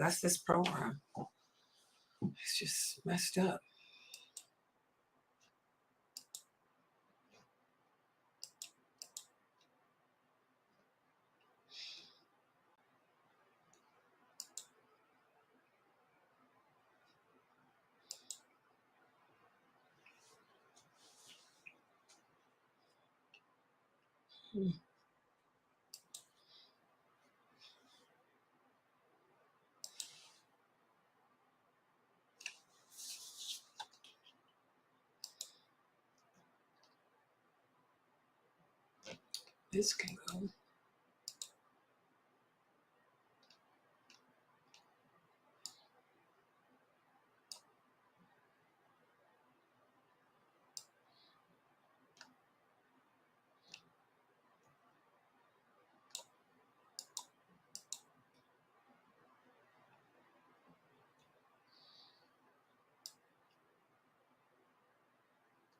That's this program. It's just messed up. This can go.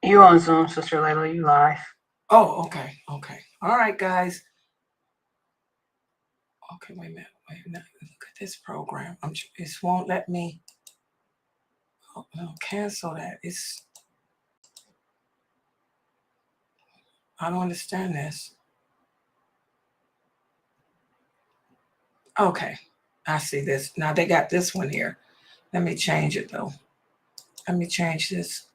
You on Zoom, Sister Layla, you live. Oh, okay. Okay. All right, guys. Okay, wait a minute. Look at this program. It won't let me cancel that. I don't understand this. Okay, I see this. Now they got this one here. Let me change it though. Let me change this.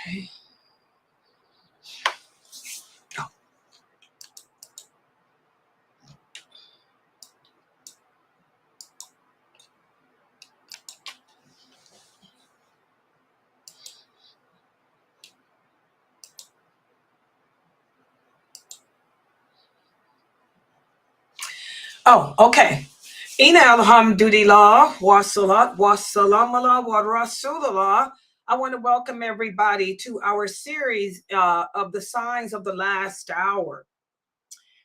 Okay. Oh, okay. Ina alhamdulillah, wa salat, wa salam ala wa rasulullah. I want to welcome everybody to our series of the signs of the last hour.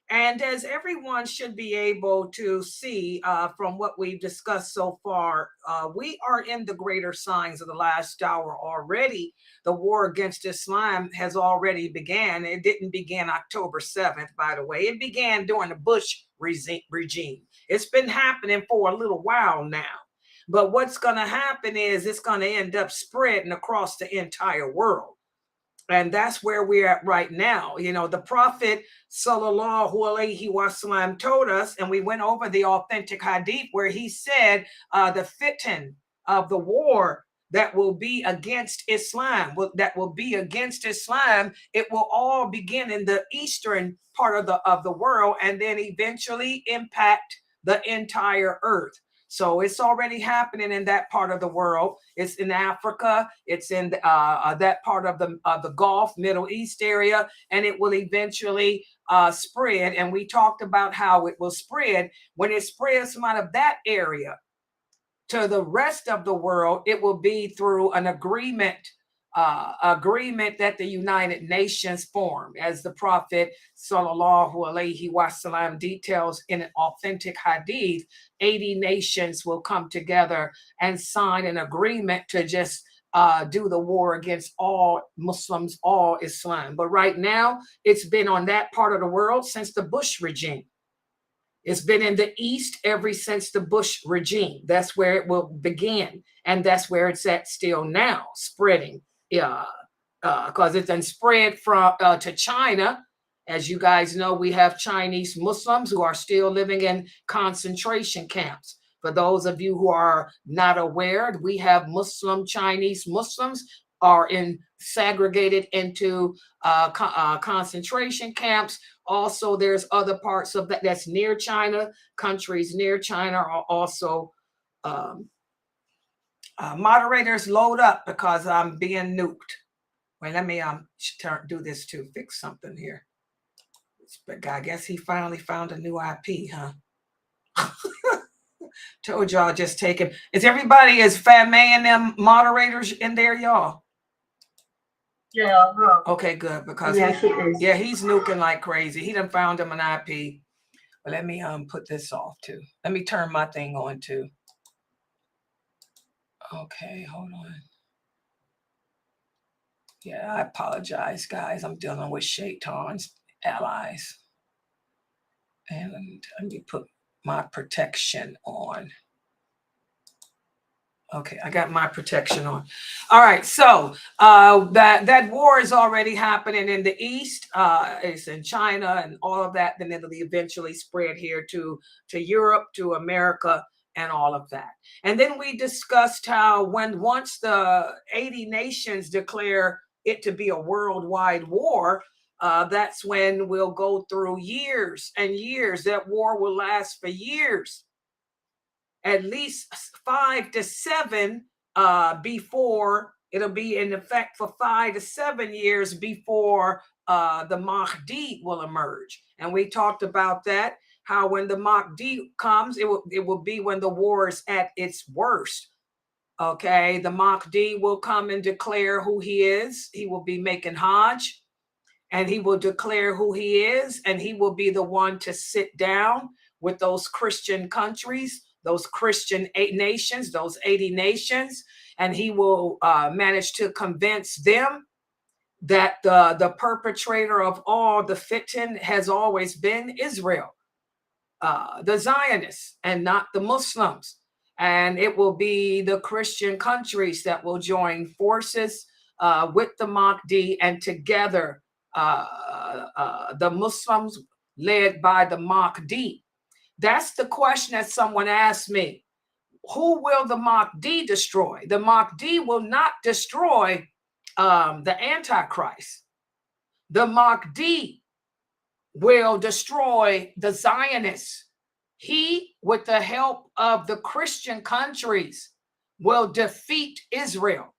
And as everyone should be able to see from what we've discussed so far, we are in the greater signs of the last hour already. The war against Islam has already began. It didn't begin October 7th, by the way. It began during the Bush regime. It's been happening for a little while now. But what's going to happen is it's going to end up spreading across the entire world. And that's where we're at right now. You know, the Prophet sallallahu alaihi wasallam told us, and we went over the authentic hadith where he said the fitan of the war that will be against Islam, it will all begin in the eastern part of the world and then eventually impact the entire earth. So it's already happening in that part of the world. It's in Africa. It's in that part of the Gulf, Middle East area, and it will eventually spread. And we talked about how it will spread. When it spreads from out of that area to the rest of the world, it will be through an agreement that the United Nations formed, as the Prophet sallallahu alaihi wasallam details in an authentic hadith. 80 nations will come together and sign an agreement to just do the war against all Muslims, all Islam. But right now, it's been on that part of the world since the Bush regime. It's been in the East ever since the Bush regime. That's where it will begin. And that's where it's at still now, spreading. Because it's then spread from to China. As you guys know, we have Chinese Muslims who are still living in concentration camps. For those of you who are not aware, we have Chinese Muslims are segregated into concentration camps. Also, there's other parts of that's near China. Countries near China are also moderators. Load up because I'm being nuked. Wait, let me do this to fix something here. But I guess he finally found a new IP, huh? Told y'all just take him. Is everybody as Fat May and them moderators in there, y'all? Yeah. Okay, good. Because he's nuking like crazy. He done found him an IP. But let me put this off too. Let me turn my thing on too. Okay, hold on. Yeah, I apologize, guys. I'm dealing with Shaitan's allies. And let me put my protection on. Okay, I got my protection on. All right, so that war is already happening in the East. It's in China and all of that. Then it'll eventually spread here to Europe, to America, and all of that. And then we discussed how once the 80 nations declare it to be a worldwide war, that's when we'll go through years and years. That war will last for years. At least 5 to 7 before it'll be in effect for 5 to 7 years before the Mahdi will emerge. And we talked about that, how when the Mahdi comes, it will be when the war is at its worst. Okay, the Mahdi will come and declare who he is. He will be making Hajj, and he will declare who he is, and he will be the one to sit down with those Christian countries, those Christian nations, those 80 nations, and he will manage to convince them that the perpetrator of all the fitan has always been Israel, the Zionists, and not the Muslims. And it will be the Christian countries that will join forces with the Mahdi, and together the Muslims led by the Mahdi. That's the question that someone asked me. Who will the Mahdi destroy? The Mahdi will not destroy the Antichrist. The Mahdi will destroy the Zionists. He, with the help of the Christian countries, will defeat Israel.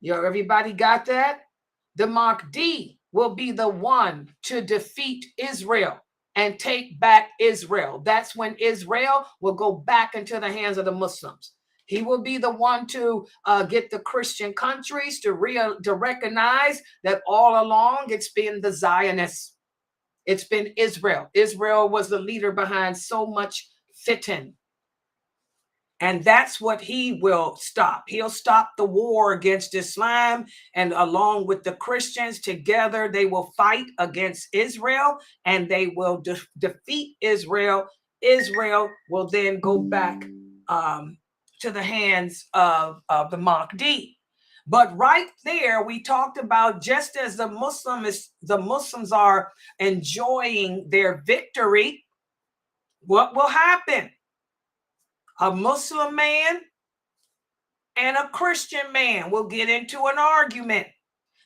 Everybody got that? The Mahdi will be the one to defeat Israel and take back Israel. That's when Israel will go back into the hands of the Muslims. He will be the one to get the Christian countries to recognize that all along it's been the Zionists. It's been Israel. Israel was the leader behind so much fitan. And that's what he will stop. He'll stop the war against Islam, and along with the Christians together, they will fight against Israel, and they will defeat Israel. Israel will then go back to the hands of the Mahdi. But right there, we talked about, just as the Muslims are enjoying their victory, what will happen? A Muslim man and a Christian man will get into an argument.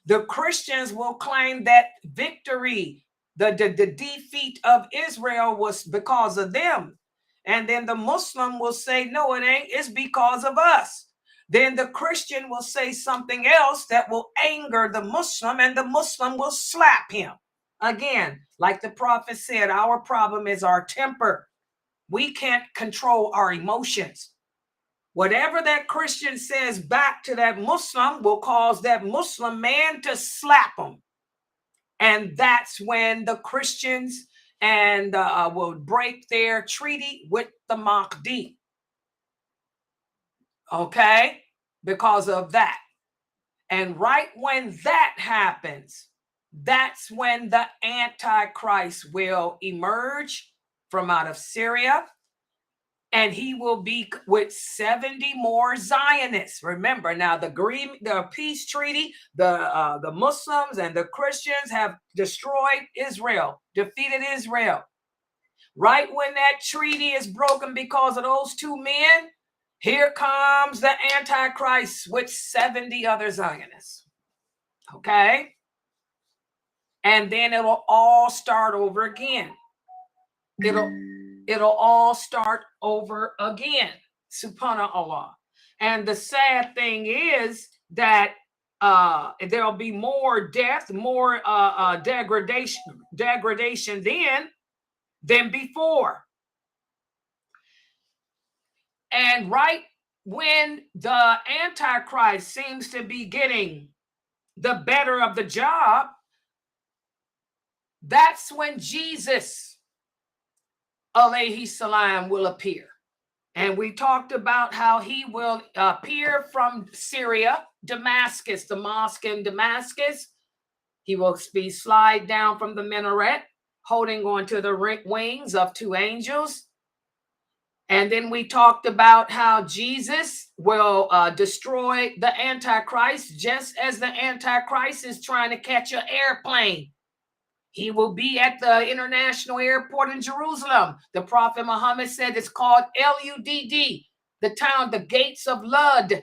The Christians will claim that victory, the defeat of Israel was because of them. And then the Muslim will say, no, it ain't. It's because of us. Then the Christian will say something else that will anger the Muslim, and the Muslim will slap him. Again, like the prophet said, our problem is our temper. We can't control our emotions. Whatever that Christian says back to that Muslim will cause that Muslim man to slap him. And that's when the Christians will break their treaty with the Mahdi. Okay? Because of that. And right when that happens, that's when the Antichrist will emerge from out of Syria. And he will be with 70 more Zionists. Remember, now the peace treaty, the Muslims and the Christians have destroyed Israel, defeated Israel. Right when that treaty is broken because of those two men, here comes the Antichrist with 70 other Zionists. Okay? And then it'll all start over again. It'll all start over again. Subhanallah. And the sad thing is that there'll be more death, more degradation than before. And right when the Antichrist seems to be getting the better of the job, that's when Jesus, alayhi salam, will appear. And we talked about how he will appear from Syria, Damascus, the mosque in Damascus. He will be slide down from the minaret, holding on to the wings of two angels. And then we talked about how Jesus will destroy the Antichrist, just as the Antichrist is trying to catch an airplane. He will be at the international airport in Jerusalem. The Prophet Muhammad said it's called Ludd, the town, the gates of Lud.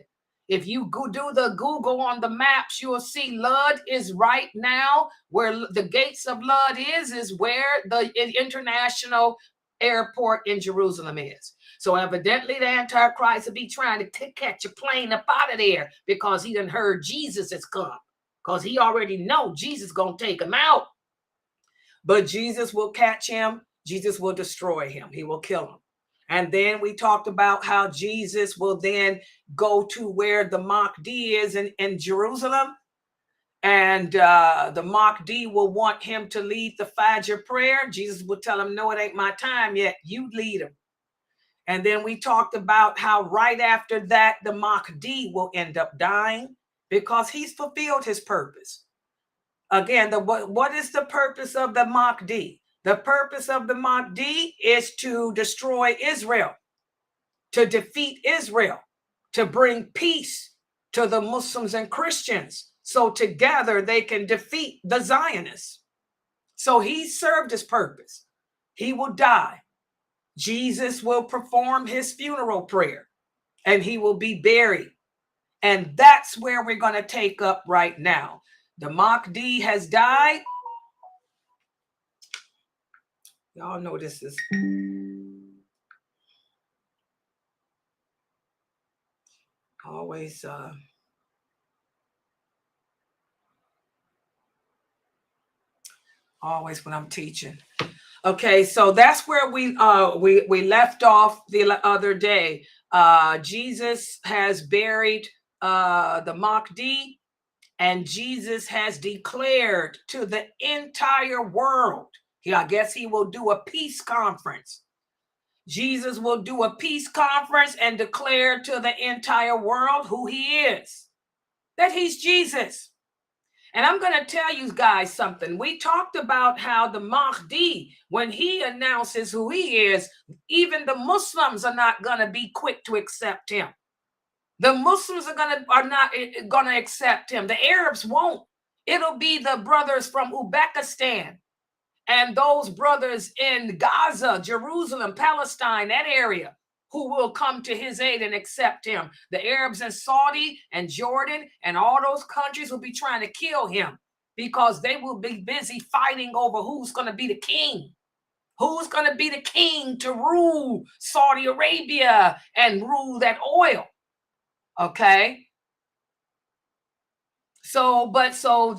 If you go do the Google on the maps, you will see Lud is right now where the gates of Lud is where the international airport in Jerusalem is. So evidently the Antichrist will be trying to catch a plane up out of there because he done heard Jesus has come. Because he already know Jesus gonna take him out. But Jesus will catch him. Jesus will destroy him. He will kill him. And then we talked about how Jesus will then go to where the Mahdi is in Jerusalem. And the Mahdi will want him to lead the Fajr prayer. Jesus will tell him, no, it ain't my time yet. You lead him. And then we talked about how right after that, the Mahdi will end up dying because he's fulfilled his purpose. Again, what is the purpose of the Mahdi? The purpose of the Mahdi is to destroy Israel, to defeat Israel, to bring peace to the Muslims and Christians. So together they can defeat the Zionists. So he served his purpose. He will die. Jesus will perform his funeral prayer and he will be buried. And that's where we're going to take up right now. The Mahdi has died. Y'all know this is always when I'm teaching. Okay, so that's where we left off the other day. Jesus has buried the Mahdi, and Jesus has declared to the entire world. I guess he will do a peace conference. Jesus will do a peace conference and declare to the entire world who he is, that he's Jesus. And I'm going to tell you guys something. We talked about how the Mahdi, when he announces who he is, even the Muslims are not going to be quick to accept him. The Muslims are not going to accept him. The Arabs won't. It'll be the brothers from Uzbekistan and those brothers in Gaza, Jerusalem, Palestine, that area, who will come to his aid and accept him. The Arabs in Saudi and Jordan and all those countries will be trying to kill him because they will be busy fighting over who's going to be the king. Who's going to be the king to rule Saudi Arabia and rule that oil? Okay. So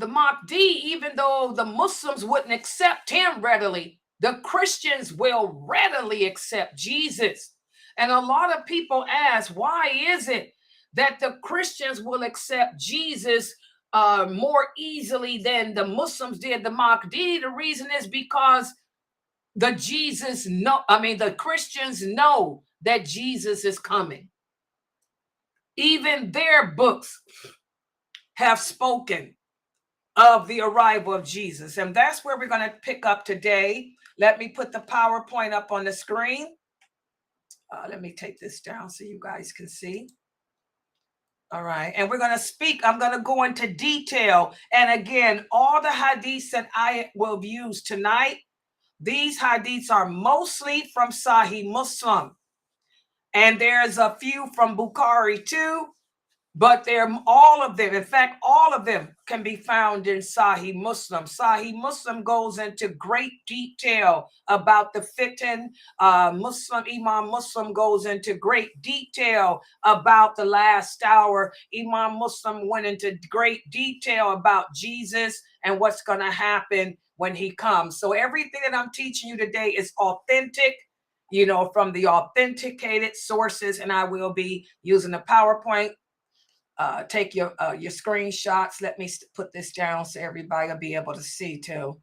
the Mahdi, even though the Muslims wouldn't accept him readily, the Christians will readily accept Jesus. And a lot of people ask, why is it that the Christians will accept Jesus more easily than the Muslims did the Mahdi? The reason is because the Christians know that Jesus is coming. Even their books have spoken of the arrival of Jesus. And that's where we're going to pick up today. Let me put the PowerPoint up on the screen. Let me take this down so you guys can see. All right. And we're going to speak. I'm going to go into detail. And again, all the hadiths that I will use tonight, these hadiths are mostly from Sahih Muslim. And there's a few from Bukhari too. But they're all of them. In fact, all of them can be found in Sahih Muslim. Sahih Muslim goes into great detail about the fitan. Imam Muslim goes into great detail about the last hour. Imam Muslim went into great detail about Jesus and what's going to happen when he comes. So everything that I'm teaching you today is authentic, from the authenticated sources. And I will be using the PowerPoint. Take your screenshots. Let me put this down so everybody will be able to see too.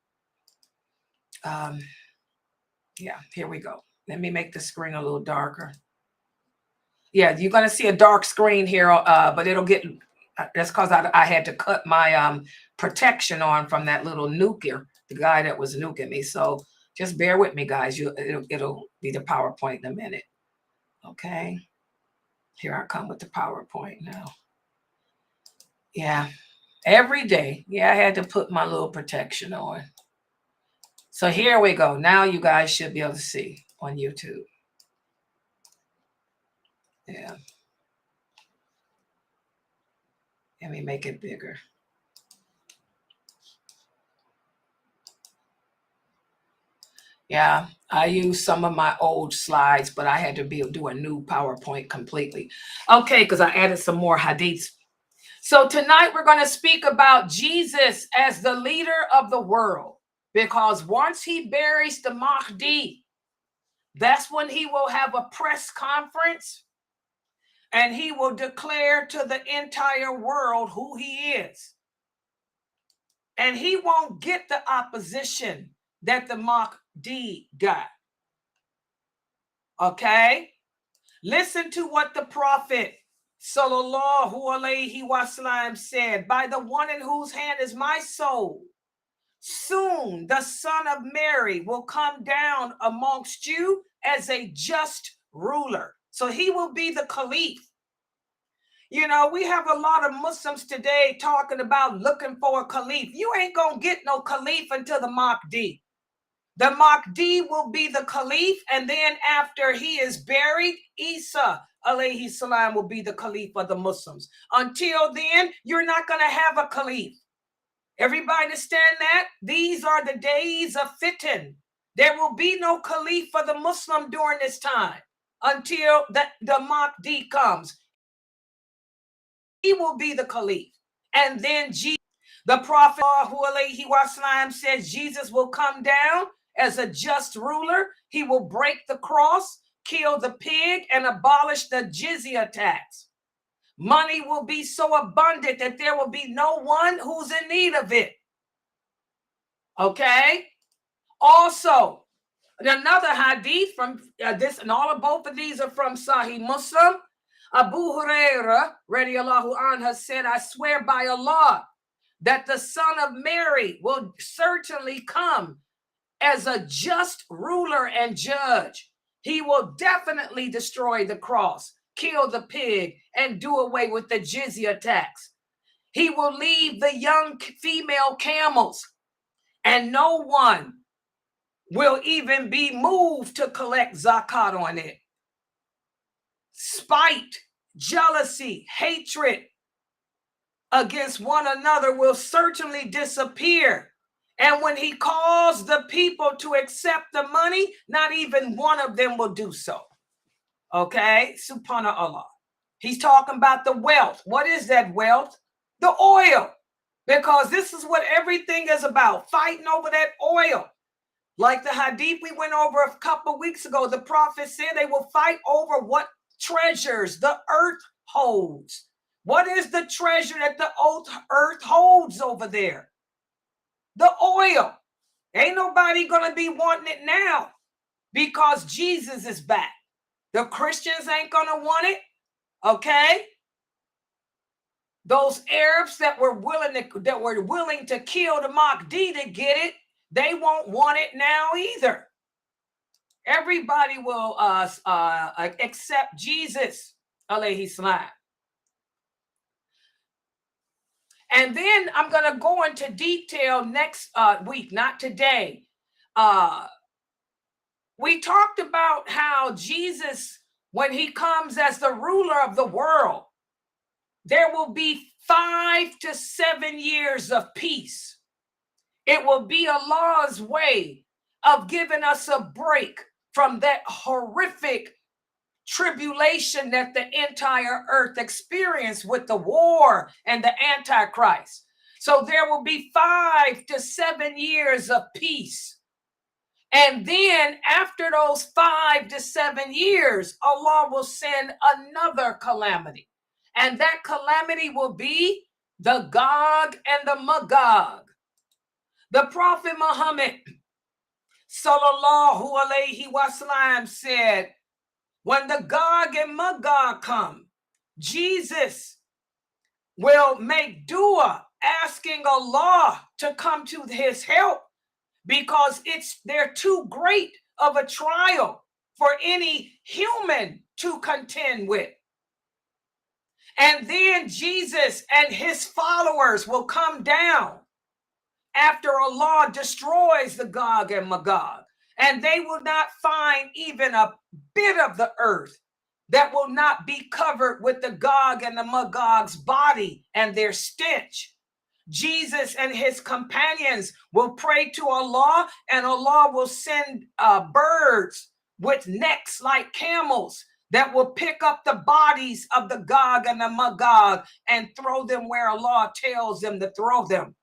Yeah, here we go. Let me make the screen a little darker. Yeah, you're gonna see a dark screen here, but it'll get. That's because I had to cut my protection on from that little nuker, the guy that was nuking me. So just bear with me, guys. It'll be the PowerPoint in a minute. Okay. Here I come with the PowerPoint now. Yeah, every day. Yeah, I had to put my little protection on. So here we go. Now you guys should be able to see on YouTube. Yeah. Let me make it bigger. Yeah, I used some of my old slides, but I had to do a new PowerPoint completely. Okay, because I added some more hadiths. So tonight we're going to speak about Jesus as the leader of the world, because once he buries the Mahdi, that's when he will have a press conference and he will declare to the entire world who he is. And he won't get the opposition that the Mahdi got. Okay? Listen to what the Prophet Sallallahu Alaihi Wasallam said, by the one in whose hand is my soul, soon the Son of Mary will come down amongst you as a just ruler. So he will be the Caliph. You know, we have a lot of Muslims today talking about looking for a Caliph. You ain't going to get no Caliph until the Mahdi. The Mahdi will be the Caliph, and then after he is buried, Isa alayhi salam will be the Caliph of the Muslims. Until then, you're not going to have a Caliph. Everybody understand that? These are the days of fitan. There will be no Caliph for the Muslim during this time until the Mahdi comes. He will be the Caliph. And then the Prophet says Jesus will come down as a just ruler. He will break the cross, kill the pig, and abolish the jizya tax. Money will be so abundant that there will be no one who's in need of it. Okay? Also, another hadith from this, and both of these are from Sahih Muslim. Abu Hurairah, radiallahu anhu, said, I swear by Allah that the Son of Mary will certainly come as a just ruler and judge. He will definitely destroy the cross, kill the pig, and do away with the jizya tax. He will leave the young female camels, and no one will even be moved to collect zakat on it. Spite, jealousy, hatred against one another will certainly disappear. And when he calls the people to accept the money, not even one of them will do so. Okay? Subhanallah. He's talking about the wealth. What is that wealth? The oil. Because this is what everything is about, fighting over that oil. Like the hadith we went over a couple of weeks ago, the Prophet said they will fight over what treasures the earth holds. What is the treasure that the earth holds over there? The oil. Ain't nobody going to be wanting it now because Jesus is back. The Christians ain't going to want it. Okay? Those Arabs that were willing to kill the Mahdi to get it, they won't want it now either. Everybody will accept Jesus, alayhi salam. And then I'm going to go into detail next week, not today. We talked about how Jesus, when he comes as the ruler of the world, there will be 5 to 7 years of peace. It will be Allah's way of giving us a break from that horrific tribulation that the entire earth experienced with the war and the Antichrist. So there will be 5 to 7 years of peace. And then after those 5 to 7 years, Allah will send another calamity. And that calamity will be the Gog and the Magog. The Prophet Muhammad, sallallahu alaihi wasallam, said When the Gog and Magog come, Jesus will make dua, asking Allah to come to his help, because they're too great of a trial for any human to contend with. And then Jesus and his followers will come down after Allah destroys the Gog and Magog, and they will not find even a bit of the earth that will not be covered with the Gog and the Magog's body and their stench. Jesus and his companions will pray to Allah, and Allah will send birds with necks like camels that will pick up the bodies of the Gog and the Magog and throw them where Allah tells them to throw them.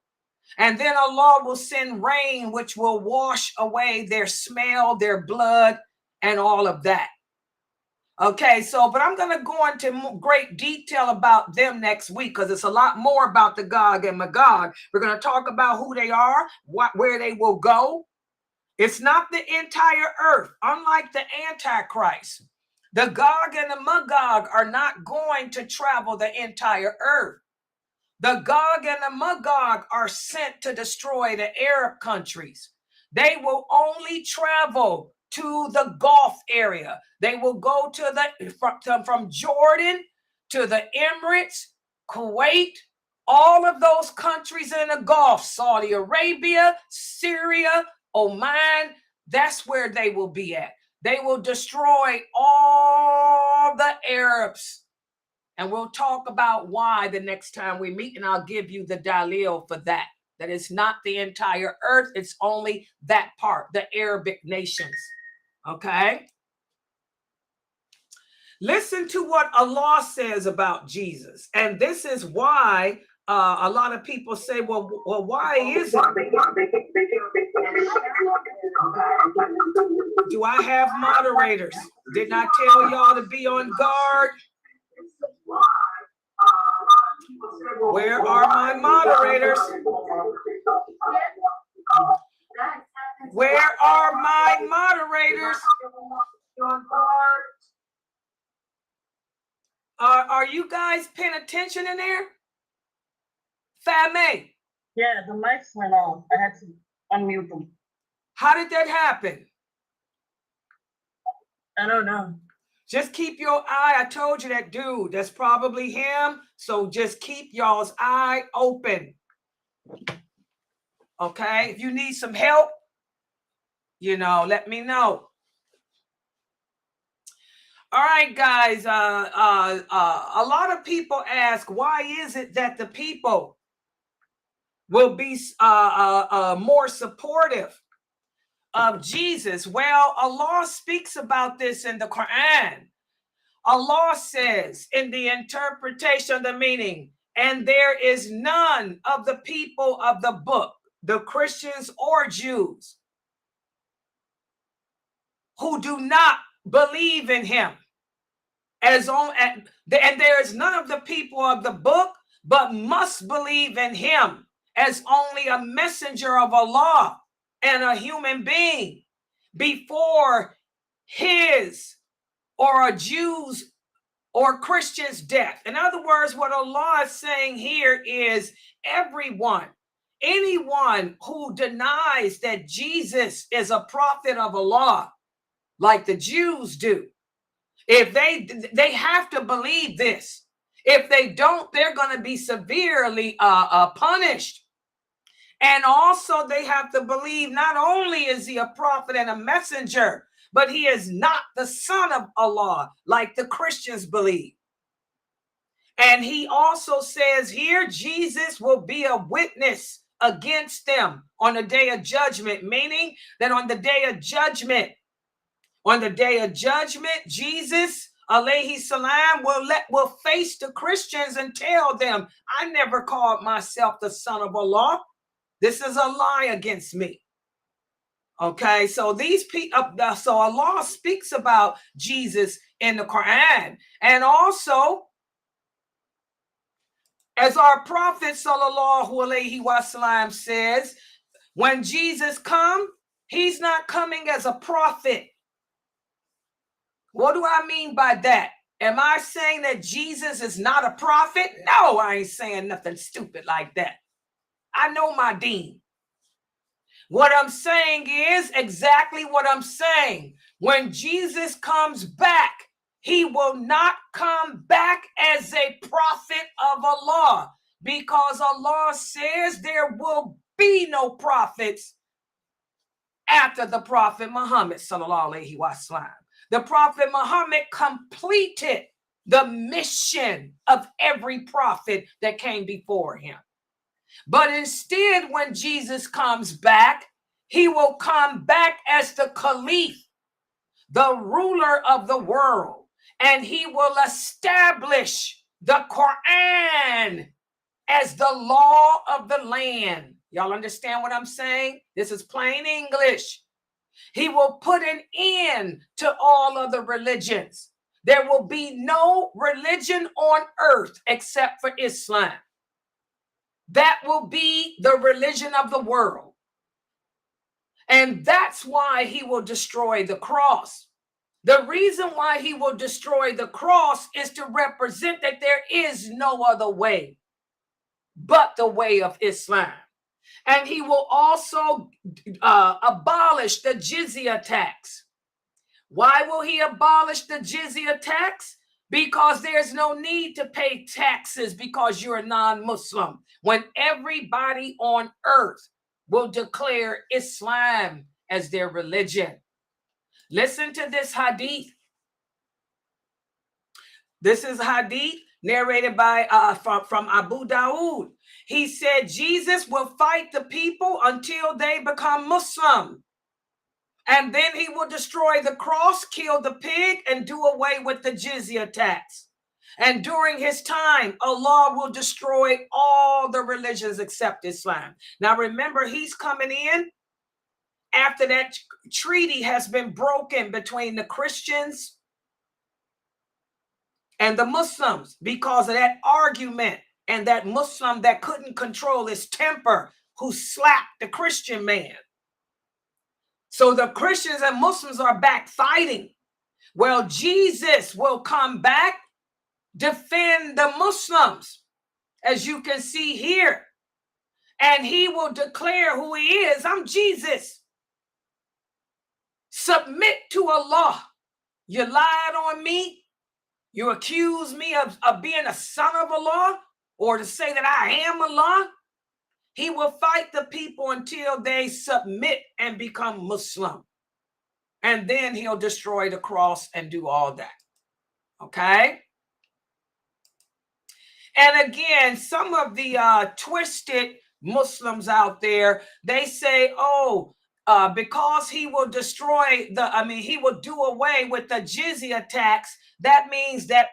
And then Allah will send rain, which will wash away their smell, their blood, and all of that. Okay, but I'm going to go into great detail about them next week, because it's a lot more about the Gog and Magog. We're going to talk about who they are, where they will go. It's not the entire earth. Unlike the Antichrist, the Gog and the Magog are not going to travel the entire earth. The Gog and the Magog are sent to destroy the Arab countries. They will only travel to the Gulf area. They will go to from Jordan to the Emirates, Kuwait, all of those countries in the Gulf, Saudi Arabia, Syria, Oman. That's where they will be at. They will destroy all the Arabs. And we'll talk about why the next time we meet, and I'll give you the dalil for that. That it's not the entire earth, it's only that part, the Arabic nations. Okay? Listen to what Allah says about Jesus. And this is why a lot of people say, well, why is it? Do I have moderators? Didn't I tell y'all to be on guard? Where are my moderators? Where are my moderators? Are you guys paying attention in there? Fame. Yeah, the mics went off. I had to unmute them. How did that happen? I don't know. Just keep your eye. I told you that dude, that's probably him. So just keep y'all's eye open. Okay? If you need some help, let me know. All right, guys. A lot of people ask, why is it that the people will be more supportive of Jesus? Well, Allah speaks about this in the Quran. Allah says in the interpretation of the meaning, and there is none of the people of the book, the Christians or Jews, who do not believe in him. And there is none of the people of the book, but must believe in him as only a messenger of Allah and a human being before his or a Jew's or Christian's death. In other words, what Allah is saying here is anyone who denies that Jesus is a prophet of Allah, like the Jews do, if they have to believe this. If they don't, they're going to be severely punished. And also they have to believe not only is he a prophet and a messenger, but he is not the son of Allah, like the Christians believe. And he also says here, Jesus will be a witness against them on the day of judgment, meaning that on the day of judgment, Jesus, alayhi salam, will face the Christians and tell them, I never called myself the son of Allah. This is a lie against me. Okay, so these people, so Allah speaks about Jesus in the Quran. And also, as our Prophet sallallahu alaihi wasallam says, when Jesus comes, he's not coming as a prophet. What do I mean by that? Am I saying that Jesus is not a prophet? No, I ain't saying nothing stupid like that. I know my dean. What I'm saying is exactly what I'm saying. When Jesus comes back, he will not come back as a prophet of Allah, because Allah says there will be no prophets after the Prophet Muhammad sallallahu alaihi wasallam. The Prophet Muhammad completed the mission of every prophet that came before him. But instead, when Jesus comes back, he will come back as the Caliph, the ruler of the world, and he will establish the Quran as the law of the land. Y'all understand what I'm saying? This is plain English. He will put an end to all other religions. There will be no religion on earth except for Islam. That will be the religion of the world. And that's why he will destroy the cross. The reason why he will destroy the cross is to represent that there is no other way but the way of Islam. And he will also abolish the jizya tax. Why will he abolish the jizya tax? Because there's no need to pay taxes because you're a non-Muslim, when everybody on earth will declare Islam as their religion. Listen to this hadith. This is hadith narrated by from Abu Dawood. He said Jesus will fight the people until they become Muslim. And then he will destroy the cross, kill the pig, and do away with the jizya tax. And during his time, Allah will destroy all the religions except Islam. Now remember, he's coming in after that treaty has been broken between the Christians and the Muslims because of that argument, and that Muslim that couldn't control his temper who slapped the Christian man. So the Christians and Muslims are back fighting. Well, Jesus will come back, defend the Muslims, as you can see here. And he will declare who he is. I'm Jesus. Submit to Allah. You lied on me. You accuse me of being a son of Allah, or to say that I am Allah. He will fight the people until they submit and become Muslim. And then he'll destroy the cross and do all that. Okay? And again, some of the twisted Muslims out there, they say, oh, because he will destroy he will do away with the jizya tax. That means that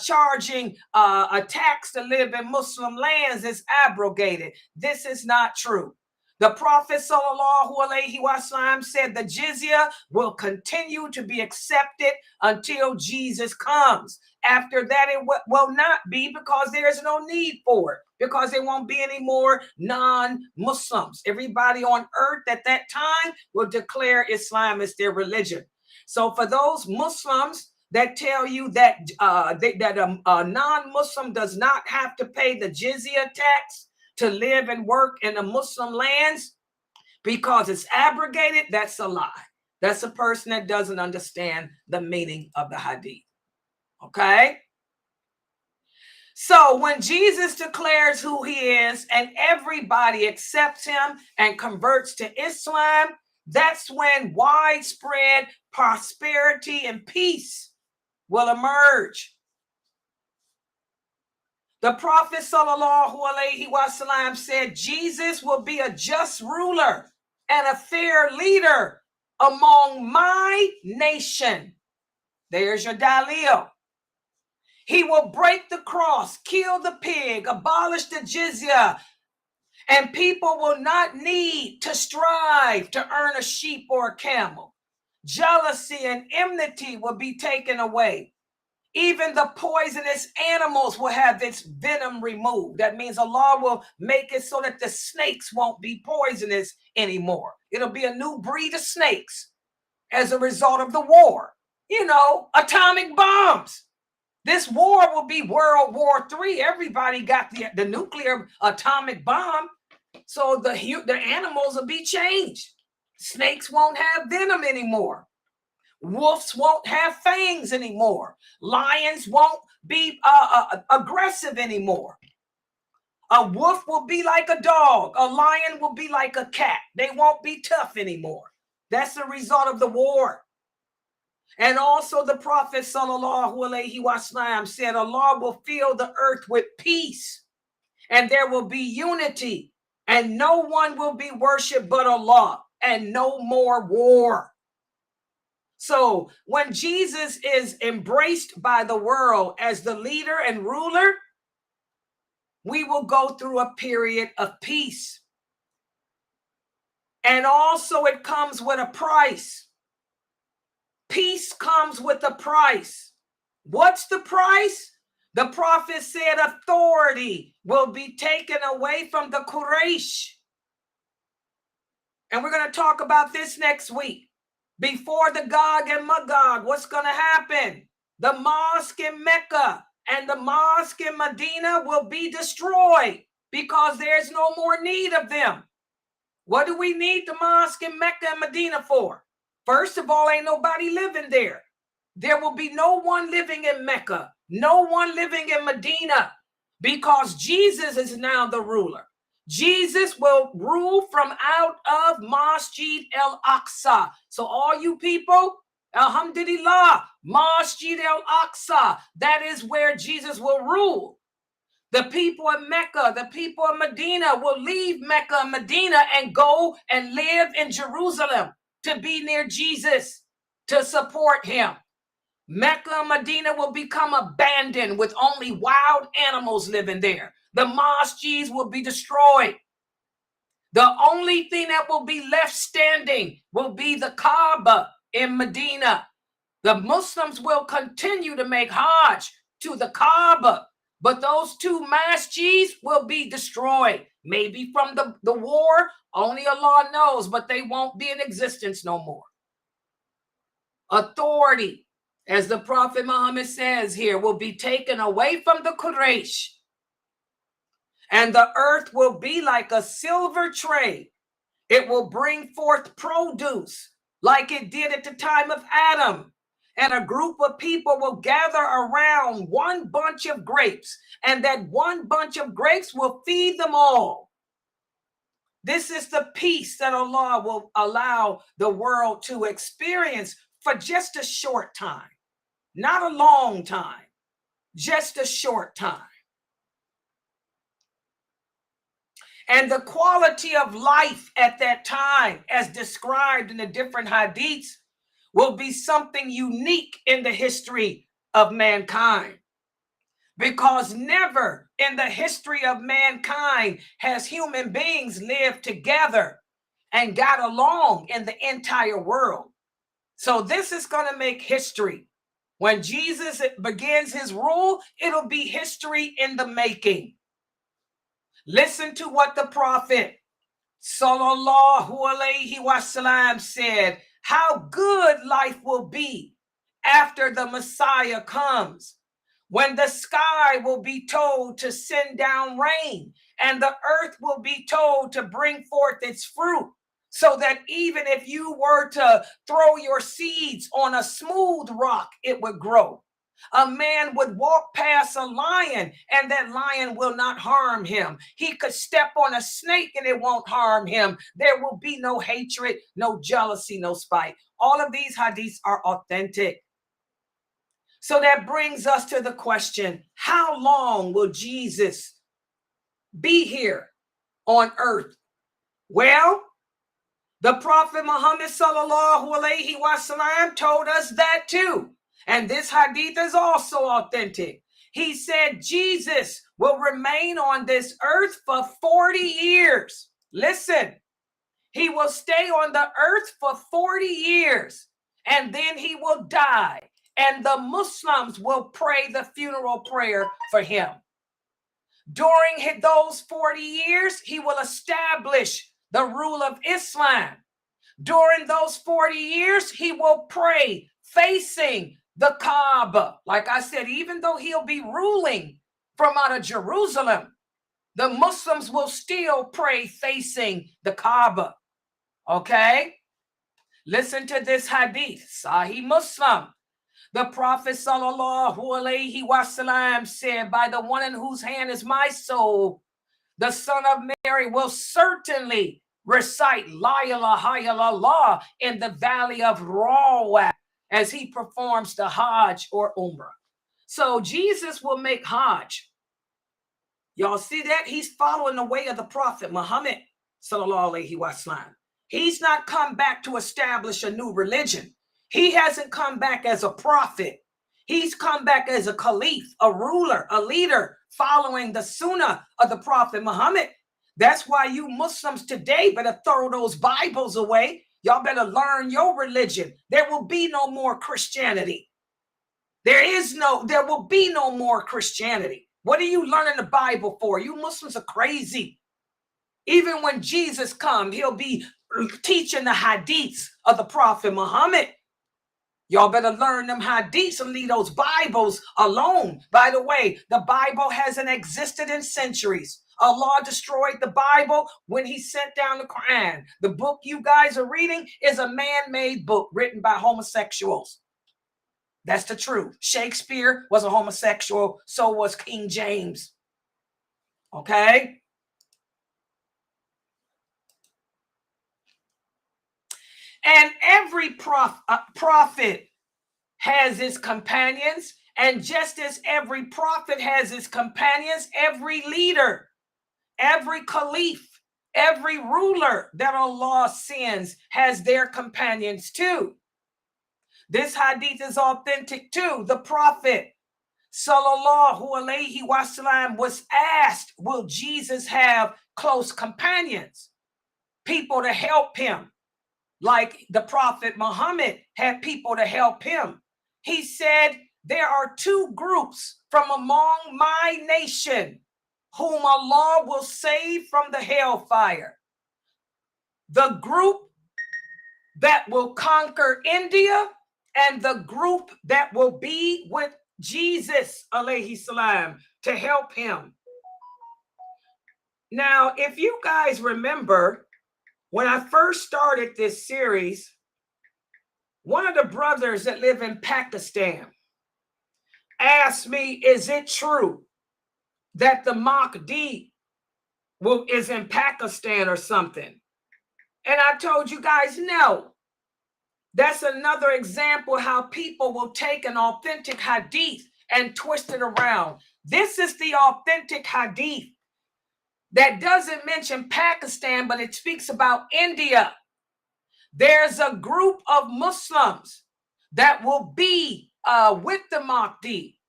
charging a tax to live in Muslim lands is abrogated. This is not true. The Prophet sallallahu alaihi wasallam said the jizya will continue to be accepted until Jesus comes. After that, it will not be, because there's no need for it, because there won't be any more non-Muslims. Everybody on earth at that time will declare Islam as their religion. So for those Muslims that tell you that a non-Muslim does not have to pay the jizya tax to live and work in the Muslim lands because it's abrogated, that's a lie. That's a person that doesn't understand the meaning of the hadith. Okay? So when Jesus declares who he is and everybody accepts him and converts to Islam, that's when widespread prosperity and peace will emerge. The Prophet sallallahu alaihi wasallam said Jesus will be a just ruler and a fair leader among my nation. There's your dalil. He will break the cross, kill the pig, abolish the jizya, and people will not need to strive to earn a sheep or a camel. Jealousy and enmity will be taken away. Even the poisonous animals will have its venom removed. That means Allah will make it so that the snakes won't be poisonous anymore. It'll be a new breed of snakes as a result of the war. atomic bombs. This war will be World War III. Everybody got the nuclear atomic bomb. So the animals will be changed. Snakes won't have venom anymore. Wolves won't have fangs anymore. Lions won't be aggressive anymore. A wolf will be like a dog. A lion will be like a cat. They won't be tough anymore. That's the result of the war. And also the Prophet sallallahu alaihi wasallam said, Allah will fill the earth with peace, and there will be unity, and no one will be worshipped but Allah, and no more war. So when Jesus is embraced by the world as the leader and ruler, we will go through a period of peace. And also it comes with a price. Peace comes with a price. What's the price? The prophet said authority will be taken away from the Quraysh. And we're going to talk about this next week. Before the Gog and Magog, what's going to happen? The mosque in Mecca and the mosque in Medina will be destroyed because there's no more need of them. What do we need the mosque in Mecca and Medina for? First of all, ain't nobody living there. There will be no one living in Mecca, no one living in Medina, because Jesus is now the ruler. Jesus will rule from out of Masjid al-Aqsa. So all you people, alhamdulillah, Masjid al-Aqsa, that is where Jesus will rule. The people of Mecca, the people of Medina will leave Mecca and Medina and go and live in Jerusalem to be near Jesus, to support him. Mecca and Medina will become abandoned with only wild animals living there. The masjids will be destroyed. The only thing that will be left standing will be the Kaaba in Medina. The Muslims will continue to make Hajj to the Kaaba, but those two masjids will be destroyed. Maybe from the war, only Allah knows, but they won't be in existence no more. Authority, as the Prophet Muhammad says here, will be taken away from the Quraysh. And the earth will be like a silver tray. It will bring forth produce like it did at the time of Adam. And a group of people will gather around one bunch of grapes, and that one bunch of grapes will feed them all. This is the peace that Allah will allow the world to experience for just a short time. Not a long time, just a short time. And the quality of life at that time, as described in the different hadiths, will be something unique in the history of mankind. Because never in the history of mankind has human beings lived together and got along in the entire world. So this is going to make history. When Jesus begins his rule, it'll be history in the making. Listen to what the Prophet sallallahu alaihi wasallam said, how good life will be after the Messiah comes, when the sky will be told to send down rain and the earth will be told to bring forth its fruit, so that even if you were to throw your seeds on a smooth rock, it would grow. A man would walk past a lion and that lion will not harm him. He could step on a snake and it won't harm him. There will be no hatred, no jealousy, no spite. All of these hadiths are authentic. So that brings us to the question, how long will Jesus be here on earth? Well, the Prophet Muhammad sallallahu alaihi wasallam told us that too. And this hadith is also authentic. He said Jesus will remain on this earth for 40 years. Listen, he will stay on the earth for 40 years and then he will die. And the Muslims will pray the funeral prayer for him. During those 40 years, he will establish the rule of Islam. During those 40 years, he will pray facing the Kaaba. Like I said, even though he'll be ruling from out of Jerusalem, the Muslims will still pray facing the Kaaba. Okay? Listen to this hadith, Sahih Muslim. The Prophet sallallahu alaihi wasallam said, by the one in whose hand is my soul, the son of Mary will certainly recite La ilaha illallah in the valley of Rawat as he performs the Hajj or Umrah. So Jesus will make Hajj. Y'all see that? He's following the way of the Prophet Muhammad sallallahu alaihi wasallam. He's not come back to establish a new religion. He hasn't come back as a prophet. He's come back as a caliph, a ruler, a leader, following the sunnah of the Prophet Muhammad. That's why you Muslims today better throw those Bibles away. Y'all better learn your religion. There will be no more Christianity. There will be no more Christianity. What are you learning the Bible for? You Muslims are crazy. Even when Jesus comes, he'll be teaching the hadiths of the Prophet Muhammad. Y'all better learn them hadiths and leave those Bibles alone. By the way, the Bible hasn't existed in centuries. Allah destroyed the Bible when he sent down the Quran. The book you guys are reading is a man-made book written by homosexuals. That's the truth. Shakespeare was a homosexual, so was King James. Okay? And every prophet has his companions. And just as every prophet has his companions, every leader, every caliph, every ruler that Allah sends has their companions too. This hadith is authentic too. The Prophet sallallahu alaihi wasallam was asked, will Jesus have close companions? People to help him. Like the Prophet Muhammad had people to help him. He said, there are two groups from among my nation whom Allah will save from the hellfire. The group that will conquer India and the group that will be with Jesus alayhi salam to help him. Now, if you guys remember, when I first started this series, one of the brothers that live in Pakistan asked me, is it true that the Mahdi is in Pakistan or something? And I told you guys, no. That's another example how people will take an authentic hadith and twist it around. This is the authentic hadith that doesn't mention Pakistan, but it speaks about India. There's a group of Muslims that will be with the Mahdi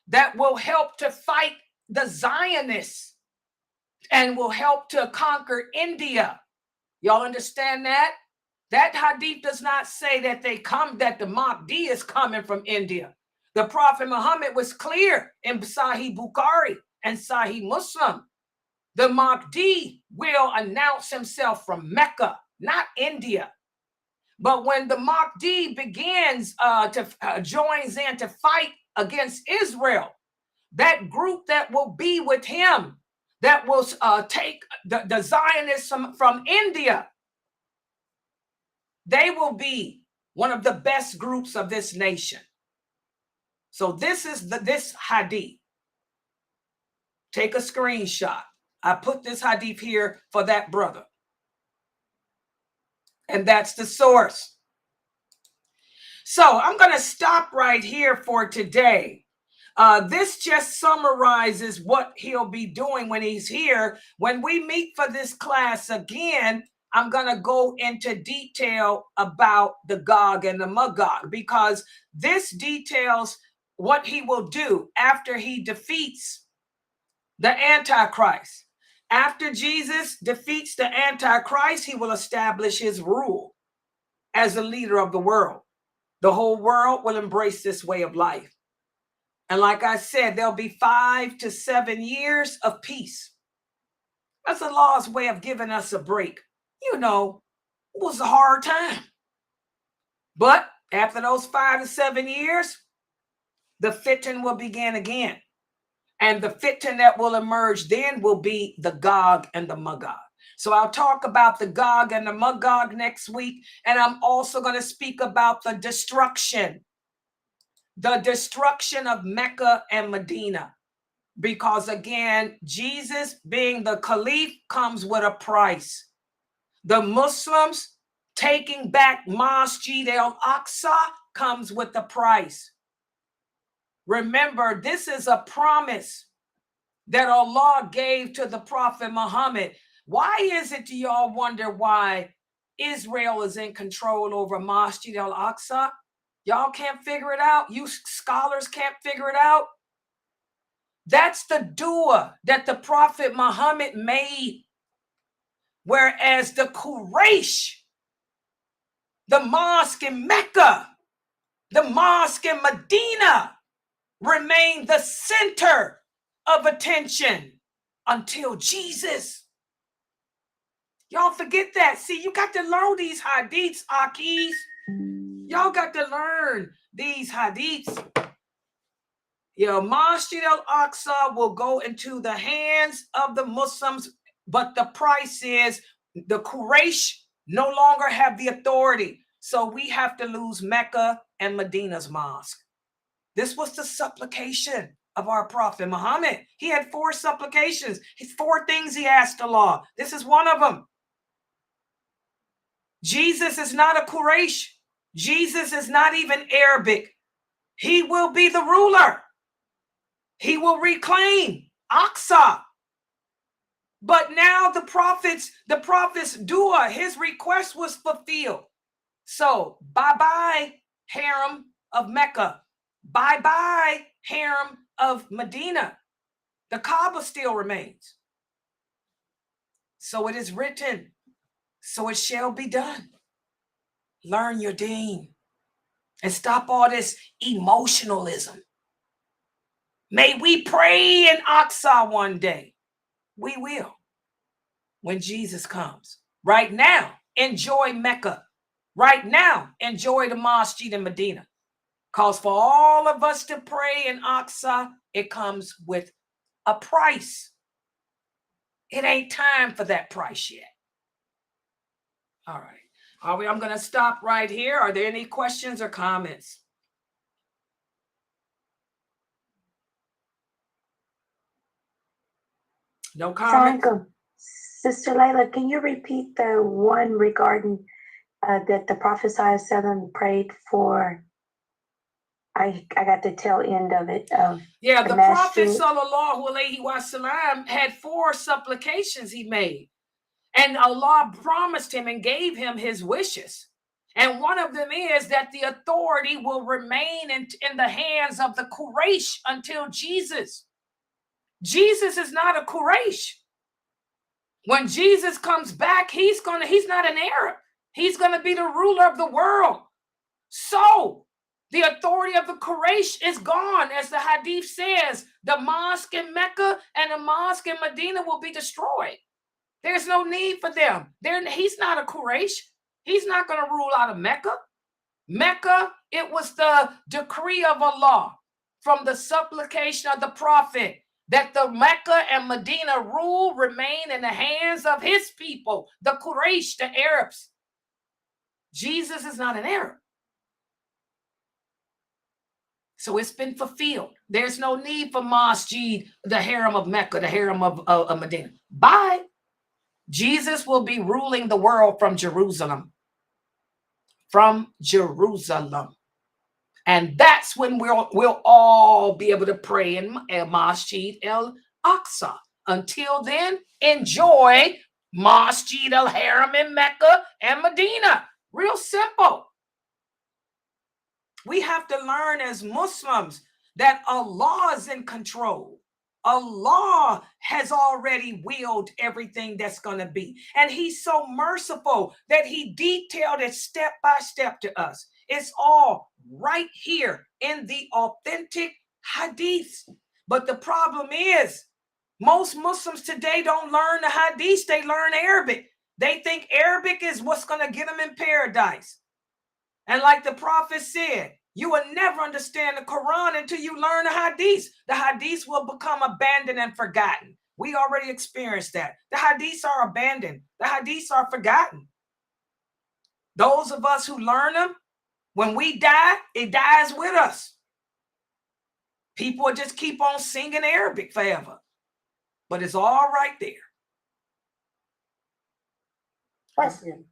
that will help to fight the Zionists and will help to conquer India. Y'all understand that? That hadith does not say that that the Mahdi is coming from India. The Prophet Muhammad was clear in Sahih Bukhari and Sahih Muslim. The Mahdi will announce himself from Mecca, not India. But when the Mahdi begins joins in to fight against Israel, that group that will be with him, that will take the Zionists from India, they will be one of the best groups of this nation. So this is this hadith. Take a screenshot. I put this hadith here for that brother. And that's the source. So I'm going to stop right here for today. This just summarizes what he'll be doing when he's here. When we meet for this class again, I'm going to go into detail about the Gog and the Magog, because this details what he will do after he defeats the Antichrist. After Jesus defeats the Antichrist, he will establish his rule as a leader of the world. The whole world will embrace this way of life. And like I said, there'll be 5 to 7 years of peace. That's Allah's way of giving us a break. You know, it was a hard time. But After those 5 to 7 years, the fitting will begin again. And the fitting that will emerge then will be the Gog and the Magog. So I'll talk about the Gog and the Magog next week. And I'm also going to speak about the destruction of Mecca and Medina. Because again, Jesus being the Caliph comes with a price. The Muslims taking back Masjid al-Aqsa comes with a price. Remember, this is a promise that Allah gave to the Prophet Muhammad. Why is it, do y'all wonder why Israel is in control over Masjid al-Aqsa? Y'all can't figure it out? You scholars can't figure it out? That's the dua that the Prophet Muhammad made. Whereas the Quraysh, the mosque in Mecca, the mosque in Medina remained the center of attention until Jesus. Y'all forget that. See, you got to learn these hadiths, Akis. Y'all got to learn these hadiths. Masjid al-Aqsa will go into the hands of the Muslims, but the price is the Quraysh no longer have the authority. So we have to lose Mecca and Medina's mosque. This was the supplication of our Prophet Muhammad. He had 4 supplications. 4 things he asked Allah. This is one of them. Jesus is not a Quraysh. Jesus is not even Arabic. He will be the ruler. He will reclaim Aqsa. But now the prophet's dua, his request was fulfilled. So bye-bye, harem of Mecca. Bye-bye, harem of Medina. The Kaaba still remains. So it is written, so it shall be done. Learn your deen and stop all this emotionalism. May we pray in Aqsa one day. We will when Jesus comes. Right now, enjoy Mecca. Right now, enjoy the Masjid in Medina. Because for all of us to pray in Aqsa, it comes with a price. It ain't time for that price yet. All right. I'm going to stop right here. Are there any questions or comments? No comments? Sister Layla, can you repeat the one regarding that the Prophet ﷺ prayed for? I got the tail end of it. The Prophet ﷺ had 4 supplications he made. And Allah promised him and gave him his wishes. And one of them is that the authority will remain in the hands of the Quraysh until Jesus. Jesus is not a Quraysh. When Jesus comes back, he's not an Arab. He's going to be the ruler of the world. So the authority of the Quraysh is gone. As the hadith says, the mosque in Mecca and the mosque in Medina will be destroyed. There's no need for them. He's not a Quraysh. He's not going to rule out of Mecca. Mecca, it was the decree of Allah from the supplication of the Prophet that the Mecca and Medina rule remain in the hands of his people, the Quraysh, the Arabs. Jesus is not an Arab. So it's been fulfilled. There's no need for Masjid, the harem of Mecca, the harem of Medina. Bye. Jesus will be ruling the world from Jerusalem. From Jerusalem. And that's when we'll all be able to pray in Masjid al-Aqsa. Until then, enjoy Masjid al-Haram in Mecca and Medina. Real simple. We have to learn as Muslims that Allah is in control. Allah has already willed everything that's going to be. And he's so merciful that he detailed it step by step to us. It's all right here in the authentic hadiths. But the problem is, most Muslims today don't learn the hadiths. They learn Arabic. They think Arabic is what's going to get them in paradise. And like the prophet said, you will never understand the Quran until you learn the hadiths. The hadiths will become abandoned and forgotten. We already experienced that. The hadiths are abandoned. The hadiths are forgotten. Those of us who learn them, when we die, it dies with us. People will just keep on singing Arabic forever. But it's all right there. Question.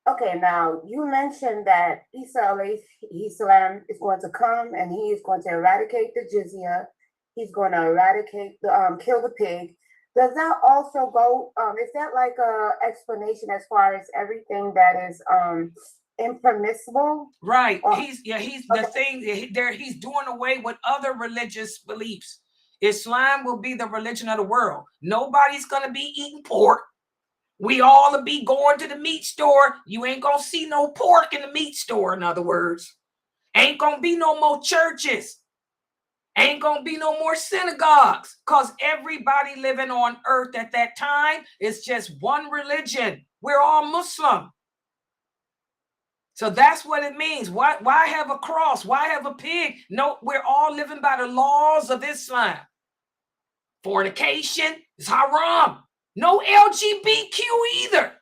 Okay, now you mentioned that Isa alayhi salam is going to come and he is going to eradicate the jizya. He's going to eradicate the kill the pig. Does that also go? Is that like a explanation as far as everything that is impermissible? Right. Or, He's the thing there. He's doing away with other religious beliefs. Islam will be the religion of the world. Nobody's gonna be eating pork. We all will be going to the meat store. You ain't gonna see no pork in the meat store. In other words, ain't gonna be no more churches. Ain't gonna be no more synagogues, because everybody living on earth at that time is just one religion. We're all Muslim. So that's what it means. Why have a cross? Why have a pig? No, we're all living by the laws of Islam. Fornication is haram. No LGBTQ either.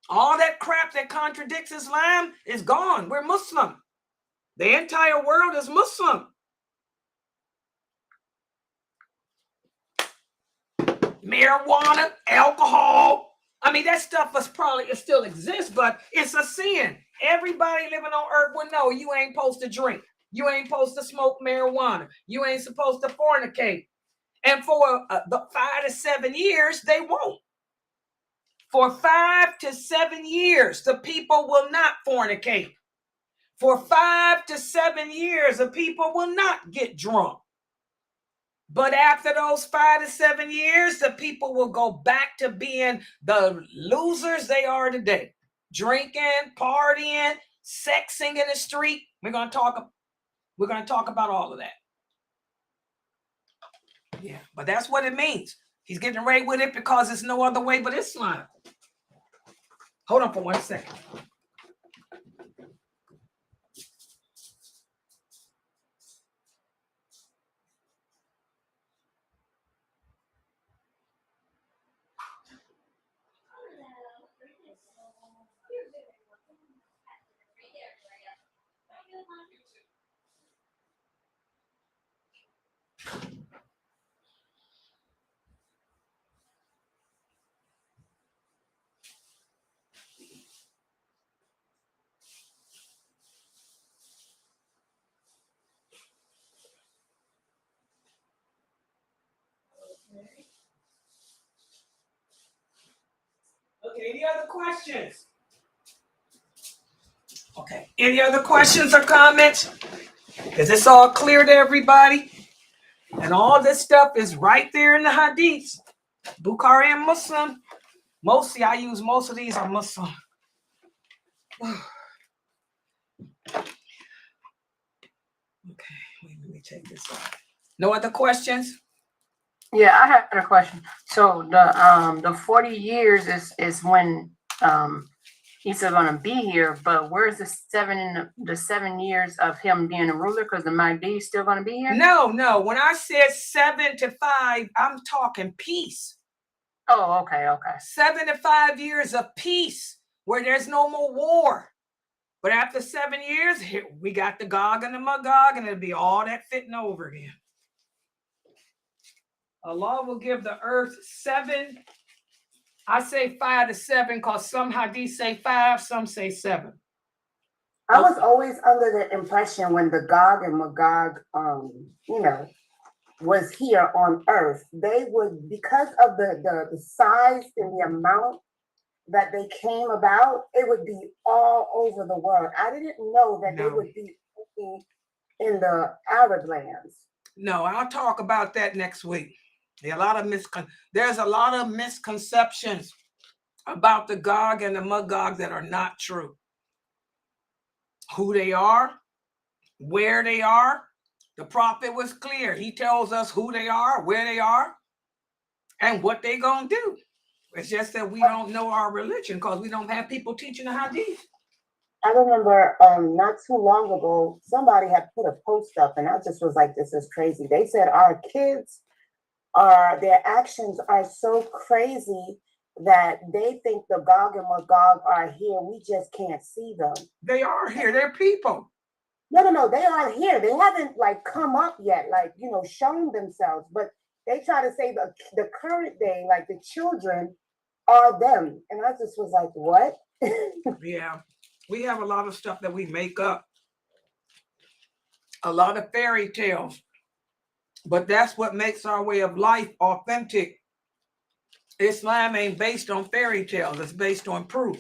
All that crap that contradicts Islam is gone. We're Muslim. The entire world is Muslim. Marijuana, alcohol. I mean, that stuff it still exists, but it's a sin. Everybody living on earth will know you ain't supposed to drink. You ain't supposed to smoke marijuana. You ain't supposed to fornicate. And for the 5 to 7 years, they won't. For 5 to 7 years, the people will not fornicate. For 5 to 7 years, the people will not get drunk. But after those 5 to 7 years, the people will go back to being the losers they are today. Drinking, partying, sexing in the street. We're going to talk about all of that. Yeah, but that's what it means. He's getting away with it because there's no other way but Islam. Hold on for 1 second. Okay, any other questions? Okay, any other questions or comments? Is this all clear to everybody? And all this stuff is right there in the hadiths. Bukhari and Muslim. Mostly, I use most of these are Muslim. Okay, let me take this off. No other questions? Yeah, I had a question. So the 40 years is when he's gonna be here, but where's the 7 years of him being a ruler? Because the Mahdi is still gonna be here? No. When I said 7 to 5, I'm talking peace. Oh, okay. 7 to 5 years of peace where there's no more war. But after 7 years, here we got the Gog and the Magog, and it'll be all that fitting over again. Allah will give the earth 7. I say 5 to 7 because some hadiths say 5, some say 7. I was always under the impression when the Gog and Magog, was here on Earth, they would, because of the size and the amount that they came about, it would be all over the world. I didn't know that they would be in the Arab lands. No, I'll talk about that next week. There's a lot of misconceptions about the Gog and the Magog that are not true. Who they are, where they are. The prophet was clear. He tells us who they are, where they are, and what they're going to do. It's just that we don't know our religion because we don't have people teaching the hadith. I remember not too long ago, somebody had put a post up, and I just was like, this is crazy. They said our kids their actions are so crazy that they think the Gog and Magog are here. We just can't see them. They are here. They're people. No, they are here. They haven't like come up yet, like, you know, shown themselves, but they try to say the current day, like the children are them. And I just was like, what? Yeah. We have a lot of stuff that we make up. A lot of fairy tales. But that's what makes our way of life authentic. Islam ain't based on fairy tales. It's based on proof.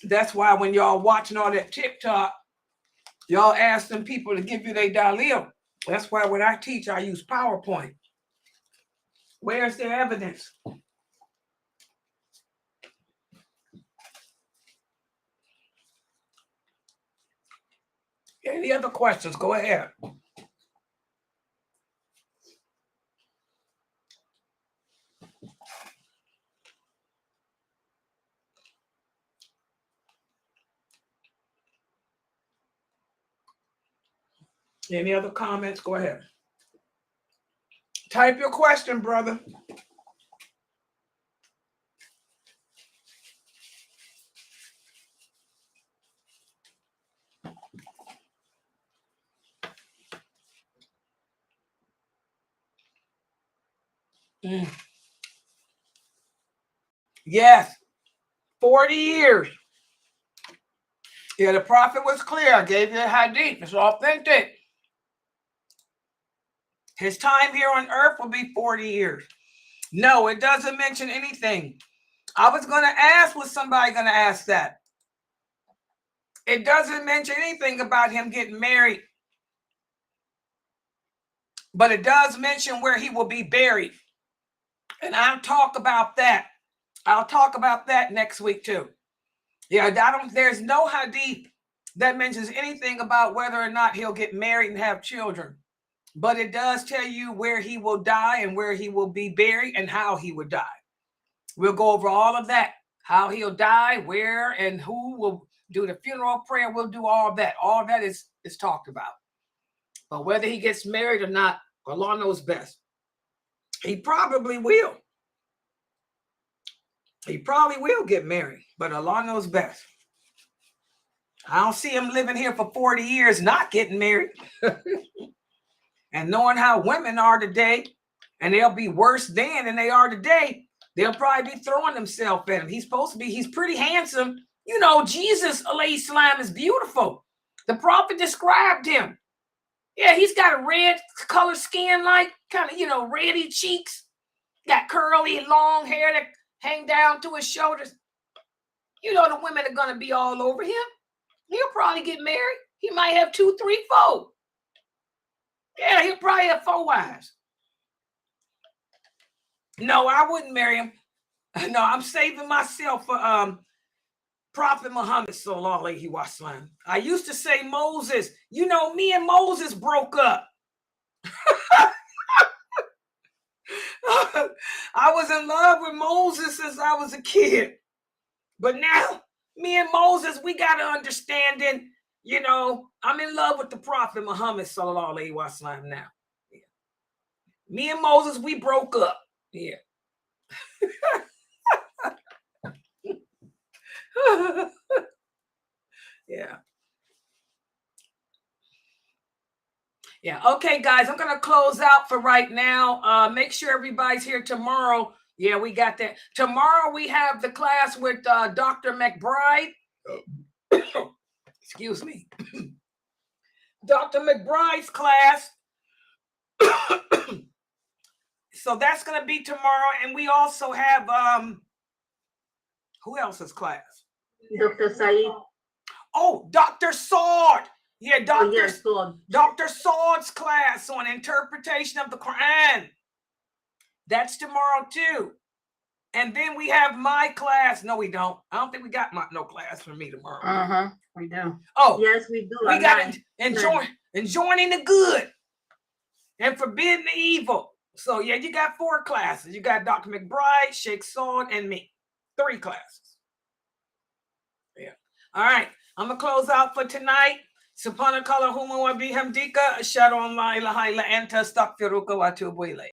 That's why when y'all watching all that TikTok, y'all ask them people to give you their dalil. That's why when I teach, I use PowerPoint. Where's their evidence? Any other questions? Go ahead. Any other comments? Go ahead. Type your question, brother. Yes, 40 years. Yeah, the prophet was clear. I gave you the hadith. It's authentic. His time here on earth will be 40 years. No, it doesn't mention anything. I was going to ask, was somebody going to ask that? It doesn't mention anything about him getting married. But it does mention where he will be buried. And I'll talk about that. I'll talk about that next week too. Yeah, there's no hadith that mentions anything about whether or not he'll get married and have children. But it does tell you where he will die and where he will be buried and how he would die. We'll go over all of that. How he'll die, where, and who will do the funeral prayer. We'll do all of that. All of that is talked about. But whether he gets married or not, Allah knows best. He probably will. He probably will get married, but Allah knows best. I don't see him living here for 40 years not getting married. And knowing how women are today, and they'll be worse then than they are today, they'll probably be throwing themselves at him. He's pretty handsome. You know, Jesus, alayhi salam, is beautiful. The prophet described him. Yeah, he's got a red color skin, like kind of, you know, reddy cheeks, got curly, long hair that hang down to his shoulders. You know, the women are going to be all over him. He'll probably get married. He might have 2, 3, 4. Yeah, he'll probably have 4 wives. No, I wouldn't marry him. No, I'm saving myself for Prophet Muhammad sallallahu alaihi wasallam. I used to say Moses. You know, me and Moses broke up. I was in love with Moses since I was a kid. But now, me and Moses, we got an understanding. You know, I'm in love with the Prophet Muhammad sallallahu alaihi wasallam now. Yeah. Me and Moses, we broke up. Yeah. Yeah. Yeah. Okay, guys, I'm going to close out for right now. Make sure everybody's here tomorrow. Yeah, we got that. Tomorrow we have the class with Dr. McBride. Excuse me. Dr. McBride's class. So that's going to be tomorrow. And we also have, who else's class? Dr. Saeed. Oh, Dr. Sword. Yeah, Dr. Sword. Dr. Sword's class on interpretation of the Quran. That's tomorrow too. And then we have my class. No, we don't. I don't think we got no class for me tomorrow. We do. Oh, yes, we do. We got enjoying the good and forbidding the evil. So yeah, you got 4 classes. You got Dr. McBride, Sheikh Saud, and me. 3 classes. Yeah. All right. I'm gonna close out for tonight. Subhanakala humu wa bihamdika, ashhadu an la ilaha illa anta, astaghfiruka wa atubu ilayk.